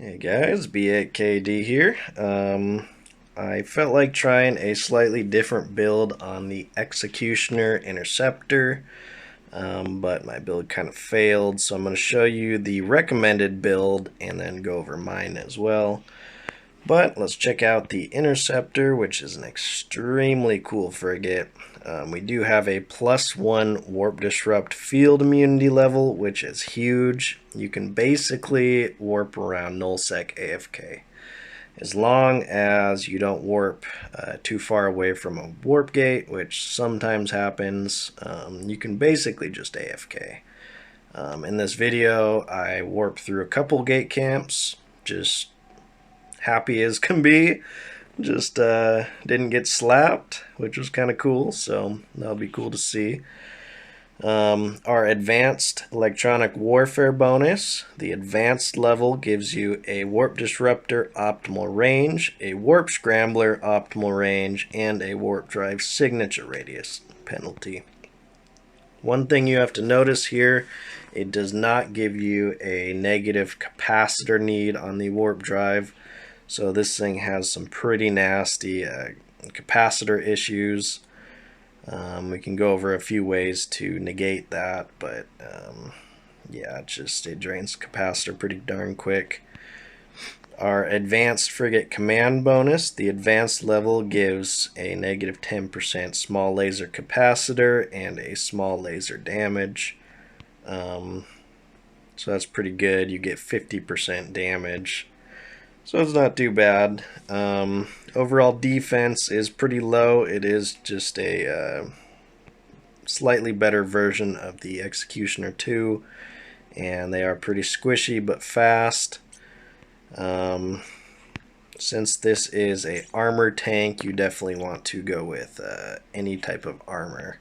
Hey guys, VIII here. I felt like trying a slightly different build on the Executioner Interceptor, but my build kind of failed, so I'm going to show you the recommended build and then go over mine as well. But let's check out the Interceptor, which is an extremely cool frigate. We do have a +1 Warp Disrupt field immunity level, which is huge. You can basically warp around nullsec AFK. As long as you don't warp too far away from a warp gate, which sometimes happens, you can basically just AFK. In this video, I warped through a couple gate camps, just happy as can be. Just didn't get slapped, which was kind of cool, so that'll be cool to see. Our advanced electronic warfare bonus. The advanced level gives you a warp disruptor optimal range, a warp scrambler optimal range, and a warp drive signature radius penalty. One thing you have to notice here, it does not give you a negative capacitor need on the warp drive. So this thing has some pretty nasty capacitor issues. We can go over a few ways to negate that, but yeah, it drains capacitor pretty darn quick. Our advanced frigate command bonus, the advanced level gives a negative 10% small laser capacitor and a small laser damage. So that's pretty good. You get 50% damage. So it's not too bad. Overall defense is pretty low. It is just a slightly better version of the Executioner 2, and they are pretty squishy but fast. Since this is a armor tank, you definitely want to go with any type of armor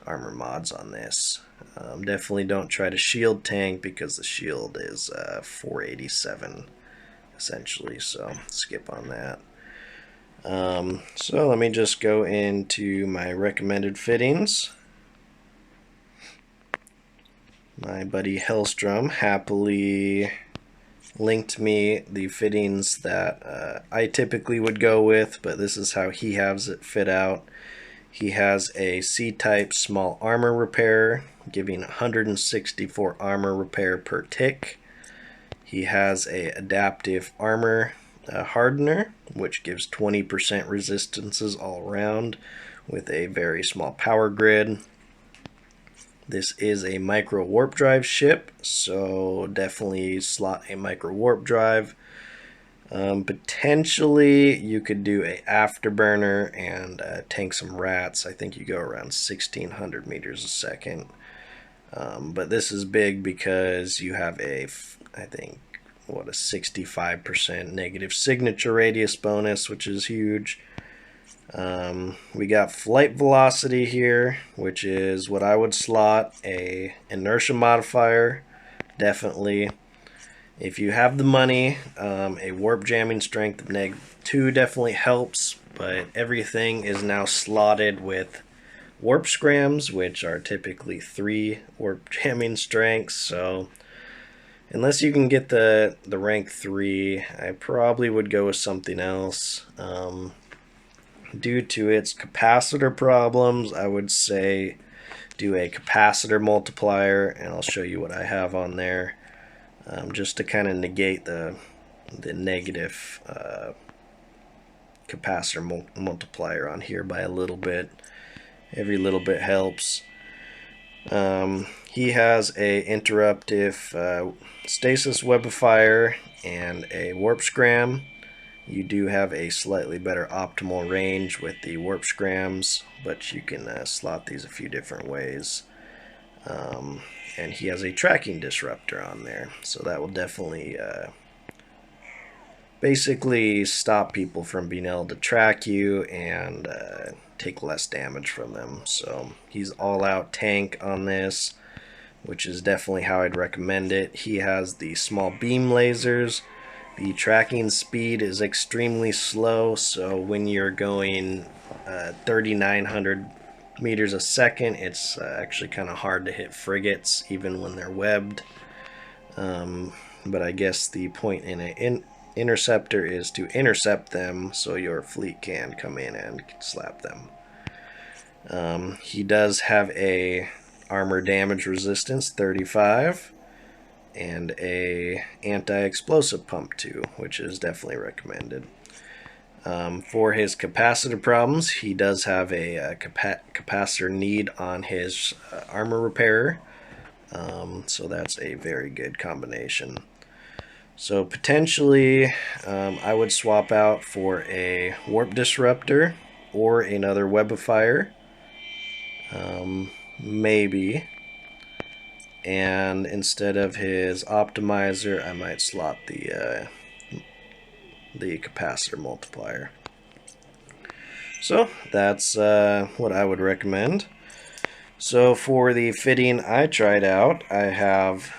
mods on this. Definitely don't try to shield tank because the shield is 487 essentially, so skip on that. So let me just go into my recommended fittings. My buddy Hellstrom happily linked me the fittings that I typically would go with, but this is how he has it fit out. He has a C-type small armor repair, giving 164 armor repair per tick. He has a adaptive armor hardener, which gives 20% resistances all around with a very small power grid. This is a micro warp drive ship, so definitely slot a micro warp drive. Potentially you could do a afterburner and tank some rats. I think you go around 1600 meters a second. But this is big because you have a, I think, a 65% negative signature radius bonus, which is huge. We got flight velocity here, which is what I would slot a inertia modifier. Definitely. If you have the money, a warp jamming strength of -2 definitely helps, but everything is now slotted with warp scrams, which are typically 3 warp jamming strengths, so unless you can get the rank 3, I probably would go with something else. Due to its capacitor problems, I would say do a capacitor multiplier, and I'll show you what I have on there, just to kind of negate the negative capacitor multiplier on here by a little bit. Every little bit helps. He has a interruptive stasis webifier and a warp scram. You do have a slightly better optimal range with the warp scrams, but you can slot these a few different ways. And he has a tracking disruptor on there, so that will definitely basically stop people from being able to track you and take less damage from them. So he's all out tank on this, which is definitely how I'd recommend it. He has the small beam lasers. The tracking speed is extremely slow, so when you're going 3,900 meters a second, it's actually kind of hard to hit frigates even when they're webbed. but I guess the point in an interceptor is to intercept them so your fleet can come in and slap them. He does have a armor damage resistance 35 and a anti-explosive pump 2, which is definitely recommended. For his capacitor problems, he does have a capacitor need on his armor repairer, so that's a very good combination. So potentially, I would swap out for a warp disruptor or another web of fire, maybe. And instead of his optimizer, I might slot the capacitor multiplier. So that's what I would recommend. So for the fitting I tried out, I have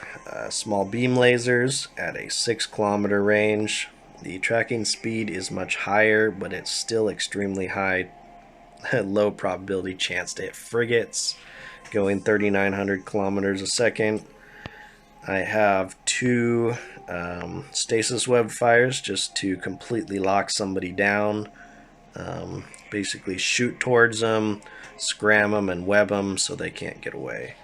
small beam lasers at a 6-kilometer range. The tracking speed is much higher, but it's still extremely high. Low probability chance to hit frigates, going 3,900 kilometers a second. I have 2 stasis web fires just to completely lock somebody down. Basically shoot towards them, scram them, and web them so they can't get away.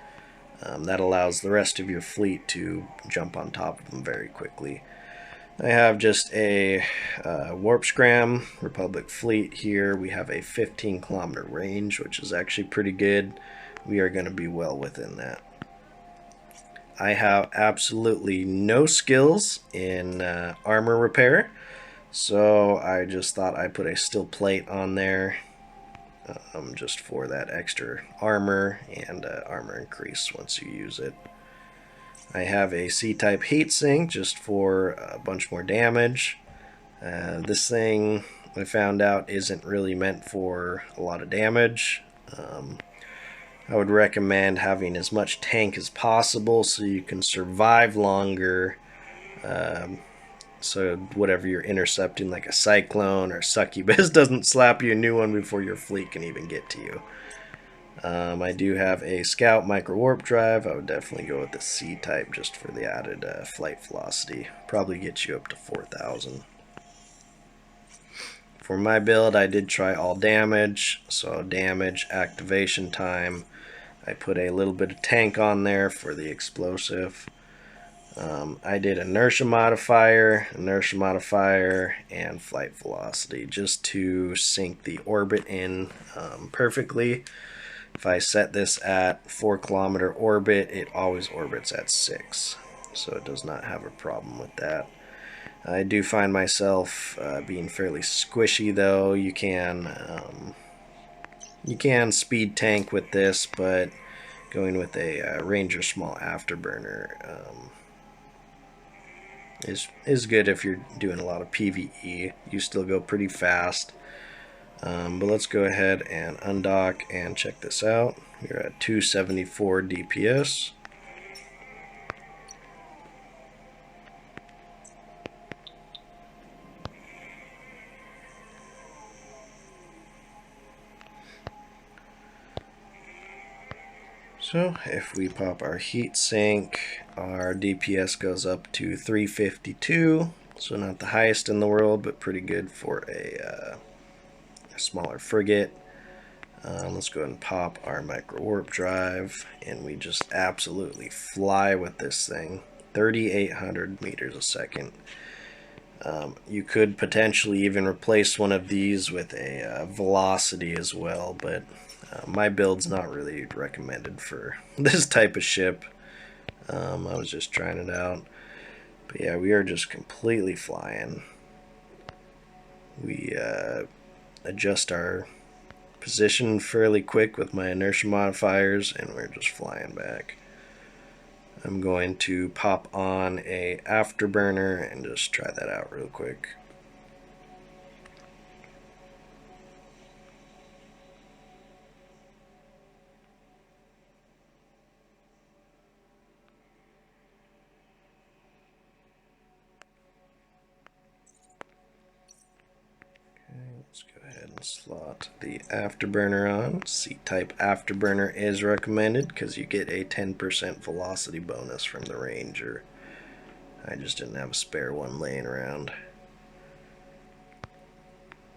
That allows the rest of your fleet to jump on top of them very quickly. I have just a warp scram Republic fleet here. We have a 15-kilometer range, which is actually pretty good. We are going to be well within that. I have absolutely no skills in armor repair, so I just thought I'd put a steel plate on there just for that extra armor and armor increase once you use it. I have a C-type heatsink just for a bunch more damage. This thing I found out isn't really meant for a lot of damage. I would recommend having as much tank as possible so you can survive longer. So whatever you're intercepting, like a cyclone or succubus, doesn't slap you a new one before your fleet can even get to you. I do have a scout micro warp drive. I would definitely go with the C-type just for the added flight velocity. Probably get you up to 4,000. For my build, I did try all damage. So damage, activation time. I put a little bit of tank on there for the explosive. I did inertia modifier, and flight velocity just to sync the orbit in perfectly. If I set this at 4-kilometer orbit, it always orbits at 6, so it does not have a problem with that. I do find myself being fairly squishy though. You can speed tank with this, but going with a Ranger small afterburner is good if you're doing a lot of PvE. You still go pretty fast. But let's go ahead and undock and check this out. We're at 274 DPS. So if we pop our heat sink, our DPS goes up to 352. So not the highest in the world, but pretty good for a smaller frigate. Let's go ahead and pop our micro warp drive, and we just absolutely fly with this thing. 3,800 meters a second. You could potentially even replace one of these with a velocity as well, but my build's not really recommended for this type of ship. I was just trying it out. But yeah, we are just completely flying. We adjust our position fairly quick with my inertia modifiers, and we're just flying back. I'm going to pop on a afterburner and just try that out real quick. Let's go ahead and slot the afterburner on. C-type afterburner is recommended because you get a 10% velocity bonus from the Ranger. I just didn't have a spare one laying around.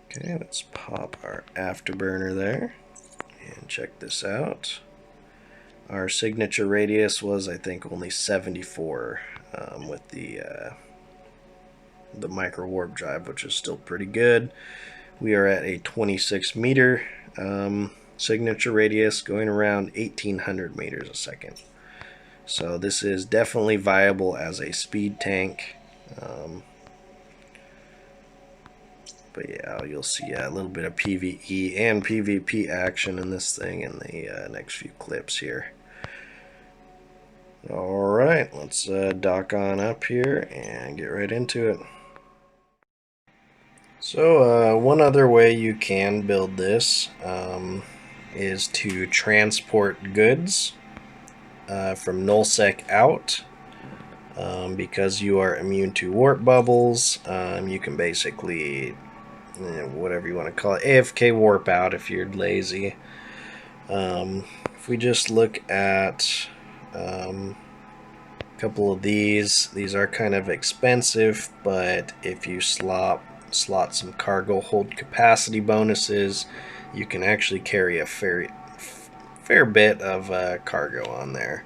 Okay, let's pop our afterburner there and check this out. Our signature radius was, I think, only 74 with the micro warp drive, which is still pretty good. We are at a 26 meter signature radius, going around 1800 meters a second. So this is definitely viable as a speed tank. But yeah, you'll see a little bit of PvE and PvP action in this thing in the next few clips here. Alright, let's dock on up here and get right into it. So one other way you can build this is to transport goods from nullsec out. Because you are immune to warp bubbles, you can basically, whatever you want to call it, AFK warp out if you're lazy. If we just look at a couple of these are kind of expensive, but if you slot some cargo hold capacity bonuses, you can actually carry a fair bit of cargo on there.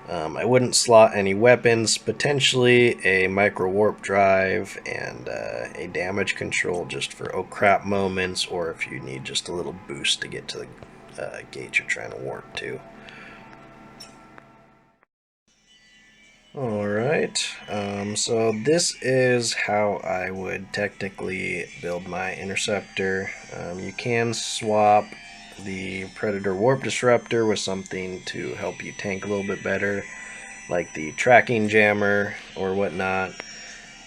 I wouldn't slot any weapons, potentially a micro warp drive and a damage control just for oh crap moments, or if you need just a little boost to get to the gate you're trying to warp to. Alright, so this is how I would technically build my Interceptor. You can swap the Predator Warp Disruptor with something to help you tank a little bit better, like the tracking jammer or whatnot,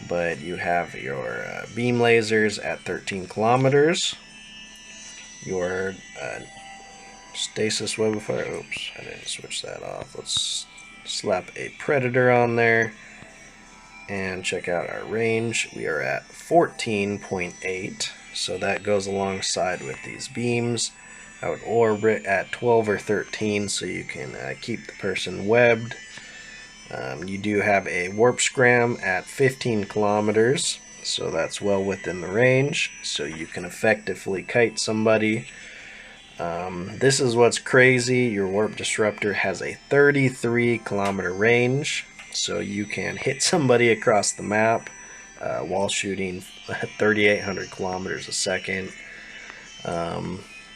but you have your beam lasers at 13 kilometers, your stasis web of fire. Oops, I didn't switch that off. Let's slap a Predator on there and check out our range. We are at 14.8, so that goes alongside with these beams. I would orbit at 12 or 13 so you can keep the person webbed. You do have a warp scram at 15 kilometers, so that's well within the range, so you can effectively kite somebody. This is what's crazy. Your warp disruptor has a 33 kilometer range, so you can hit somebody across the map while shooting 3,800 kilometers a second.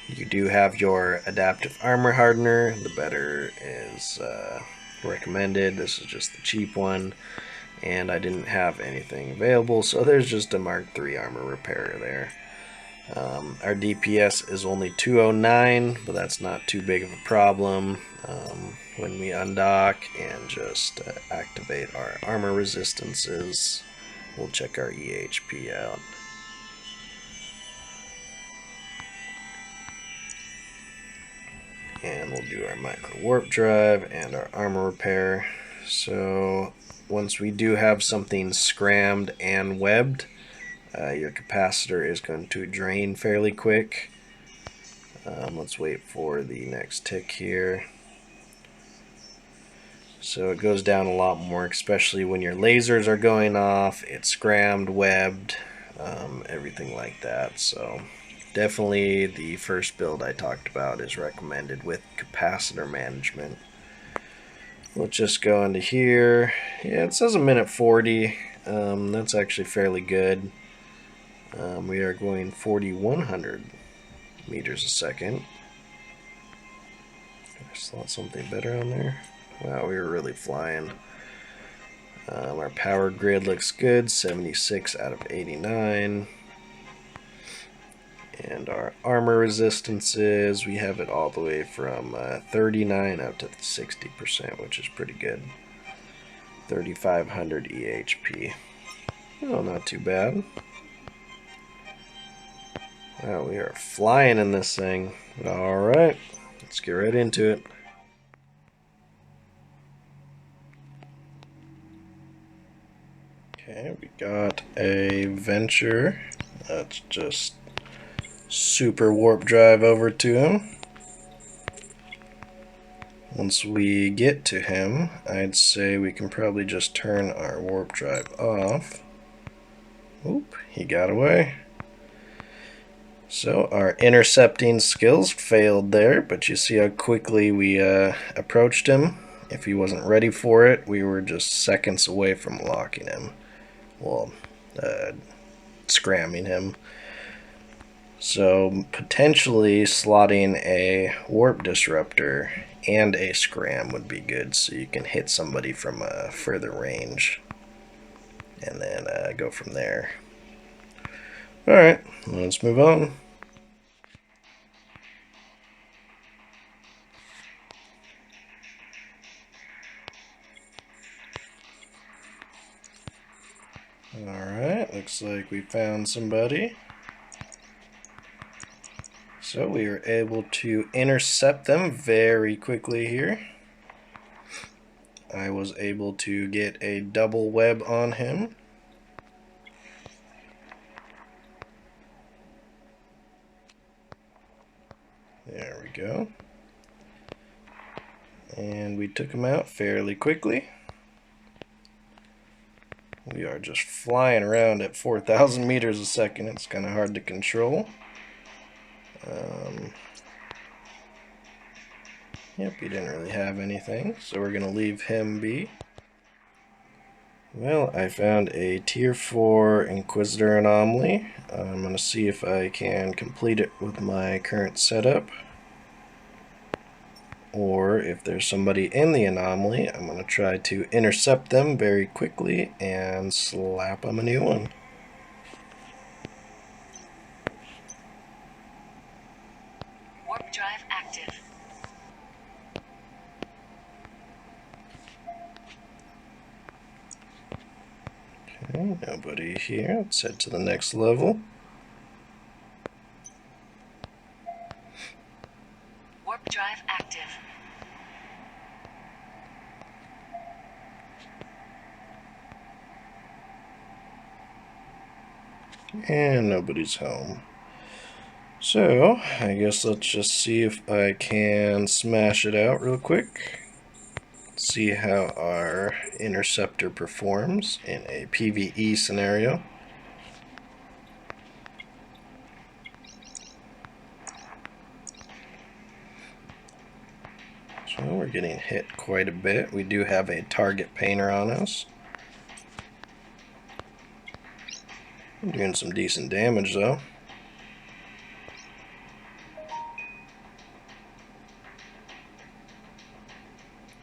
You do have your adaptive armor hardener. The better is recommended. This is just the cheap one, and I didn't have anything available, so there's just a Mark III armor repairer there. Our DPS is only 209, but that's not too big of a problem. When we undock and just activate our armor resistances, we'll check our EHP out. And we'll do our micro warp drive and our armor repair. So once we do have something scrammed and webbed, your capacitor is going to drain fairly quick. Let's wait for the next tick here. So it goes down a lot more, especially when your lasers are going off. It's scrammed, webbed, everything like that. So definitely the first build I talked about is recommended with capacitor management. Let's just go into here. Yeah, it says a minute 40. That's actually fairly good. We are going 4,100 meters a second. Can I slot something better on there? Wow, we were really flying. Our power grid looks good, 76 out of 89. And our armor resistances, we have it all the way from 39 up to 60%, which is pretty good. 3,500 EHP. Oh, not too bad. Wow, we are flying in this thing. Alright, let's get right into it. Okay, we got a Venture. Let's just super warp drive over to him. Once we get to him, I'd say we can probably just turn our warp drive off. Oop, he got away. So our intercepting skills failed there, but you see how quickly we approached him. If he wasn't ready for it, we were just seconds away from locking him. Well, scramming him. So potentially slotting a warp disruptor and a scram would be good, so you can hit somebody from a further range and then go from there. Alright, let's move on. Alright, looks like we found somebody. So we were able to intercept them very quickly here. I was able to get a double web on him. There we go. And we took him out fairly quickly. We are just flying around at 4,000 meters a second. It's kind of hard to control. Yep, he didn't really have anything, so we're going to leave him be. Well, I found a tier 4 Inquisitor anomaly. I'm going to see if I can complete it with my current setup. Or if there's somebody in the anomaly, I'm going to try to intercept them very quickly and slap them a new one. Warp drive active. Okay, nobody here. Let's head to the next level. Warp drive active. And nobody's home. So, I guess let's just see if I can smash it out real quick. See how our Interceptor performs in a PvE scenario. So we're getting hit quite a bit. We do have a target painter on us. I'm doing some decent damage though.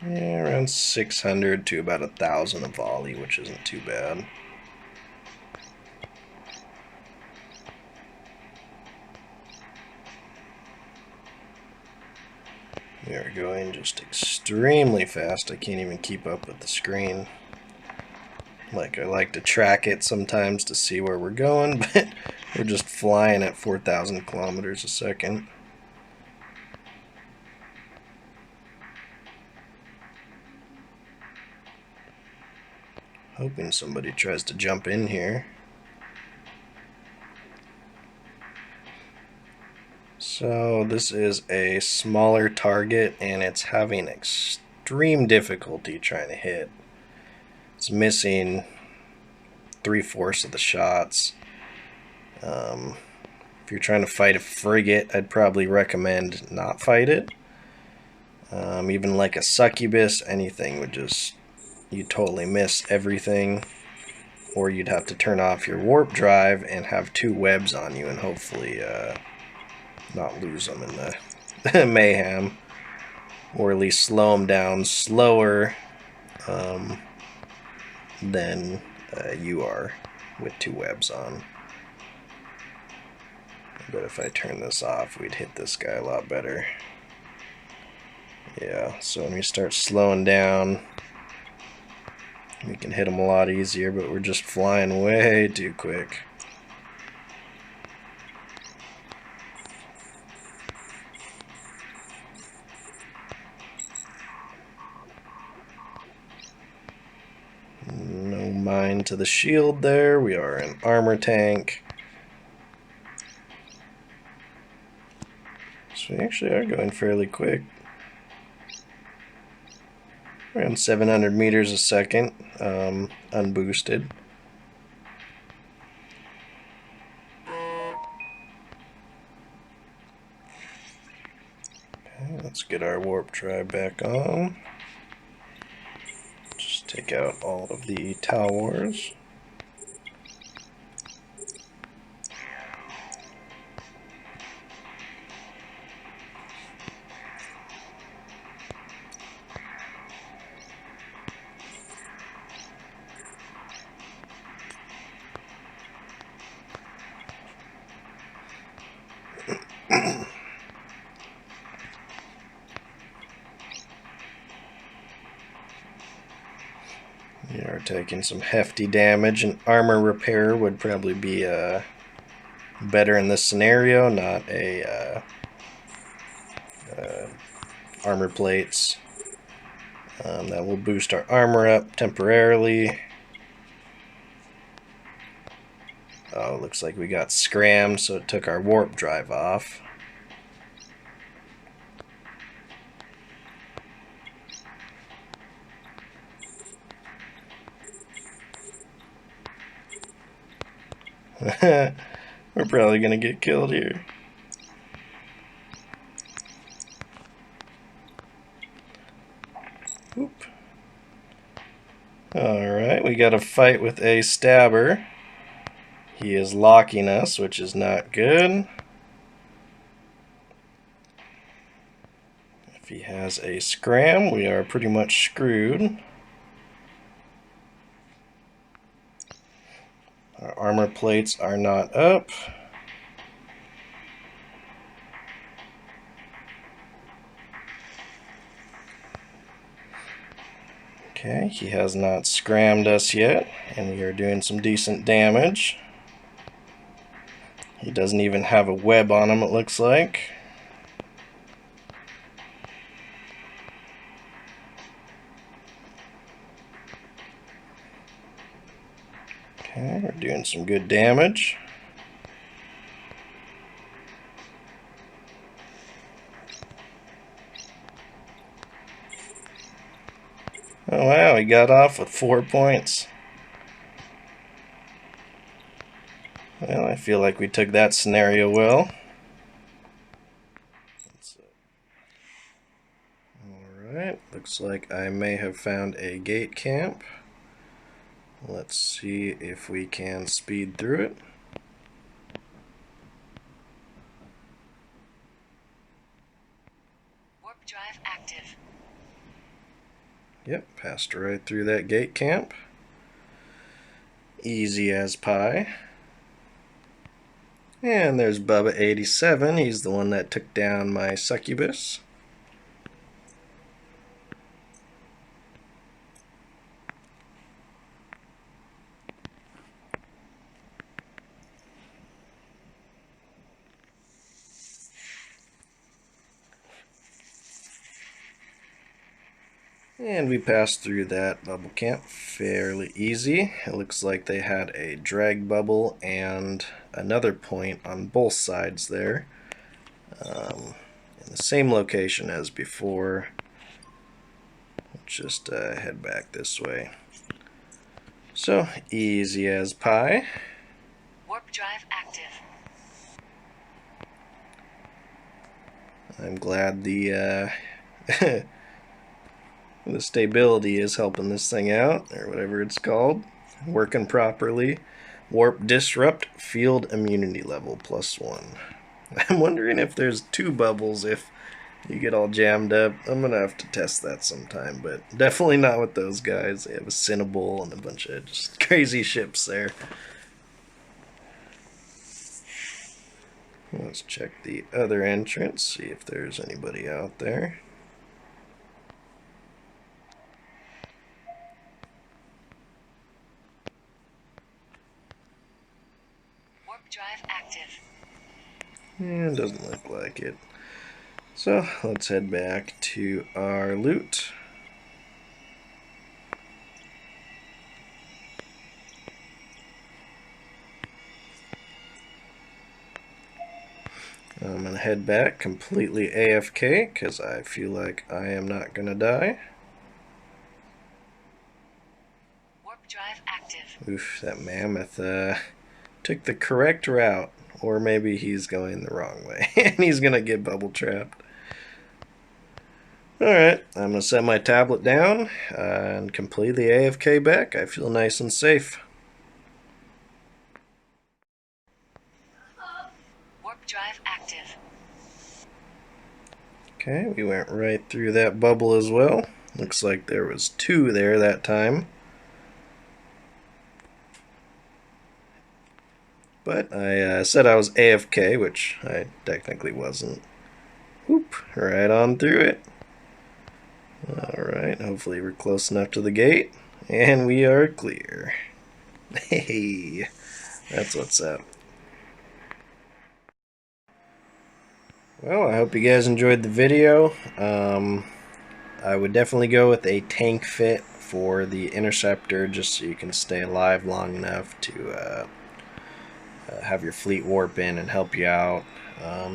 Yeah, around 600 to about 1,000 a volley, which isn't too bad. We are going just extremely fast. I can't even keep up with the screen. Like, I like to track it sometimes to see where we're going, but we're just flying at 4,000 kilometers a second. Hoping somebody tries to jump in here. So this is a smaller target and it's having extreme difficulty trying to hit. It's missing 3/4 of the shots. If you're trying to fight a frigate, I'd probably recommend not fight it. Even like a succubus, anything would just, you'd totally miss everything. Or you'd have to turn off your warp drive and have 2 webs on you and hopefully not lose them in the mayhem. Or at least slow them down slower than you are with 2 webs on. But if I turn this off, we'd hit this guy a lot better. Yeah, so when we start slowing down, we can hit him a lot easier, but we're just flying way too quick. No mine to the shield there. We are an armor tank. So we actually are going fairly quick. around 700 meters a second, unboosted. Okay, let's get our warp drive back on. Just take out all of the towers. We are taking some hefty damage, and armor repair would probably be better in this scenario, not armor plates. That will boost our armor up temporarily. Oh, looks like we got scrammed, so it took our warp drive off. We're probably gonna get killed here. Oop. Alright, we got a fight with a stabber. He is locking us, which is not good. If he has a scram, we are pretty much screwed. Our armor plates are not up. Okay, he has not scrammed us yet, and we are doing some decent damage. He doesn't even have a web on him, it looks like. Okay, we're doing some good damage. Oh wow, he got off with 4 points. Well, I feel like we took that scenario well. Alright, looks like I may have found a gate camp. Let's see if we can speed through it. Warp drive active. Yep, passed right through that gate camp. Easy as pie. And there's Bubba87. He's the one that took down my succubus. And we passed through that bubble camp fairly easy. It looks like they had a drag bubble and another point on both sides there. In the same location as before. Let's just head back this way. So, easy as pie. Warp drive active. I'm glad the the stability is helping this thing out, or whatever it's called, working properly. Warp disrupt, field immunity level +1. I'm wondering if there's 2 bubbles if you get all jammed up. I'm gonna have to test that sometime, but definitely not with those guys. They have a Cinnabol and a bunch of just crazy ships there. Let's check the other entrance, see if there's anybody out there. Warp drive active. Yeah, doesn't look like it. So let's head back to our loot. I'm going to head back completely AFK because I feel like I am not going to die. drive active. Oof, that mammoth took the correct route. Or maybe he's going the wrong way and he's gonna get bubble trapped. Alright, I'm gonna set my tablet down and completely AFK back. I feel nice and safe. Warp drive active. Okay, we went right through that bubble as well. Looks like there was 2 there that time. But I said I was AFK, which I technically wasn't. Whoop, right on through it. Alright, hopefully we're close enough to the gate. And we are clear. Hey, that's what's up. Well, I hope you guys enjoyed the video. I would definitely go with a tank fit for the Interceptor, just so you can stay alive long enough to have your fleet warp in and help you out.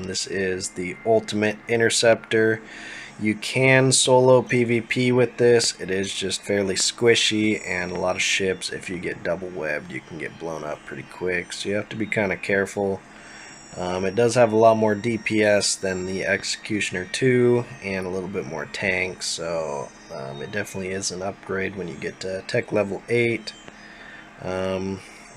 This is the ultimate Interceptor. You can solo PvP with this. It is just fairly squishy, and a lot of ships, if you get double webbed, you can get blown up pretty quick, so you have to be kind of careful. It does have a lot more DPS than the Executioner 2 and a little bit more tank, so it definitely is an upgrade when you get to tech level 8.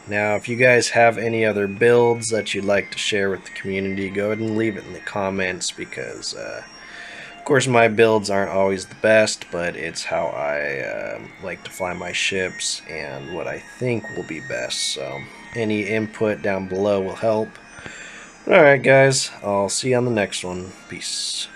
Now, if you guys have any other builds that you'd like to share with the community, go ahead and leave it in the comments, because of course my builds aren't always the best, but it's how I like to fly my ships and what I think will be best, so any input down below will help. Alright guys, I'll see you on the next one. Peace.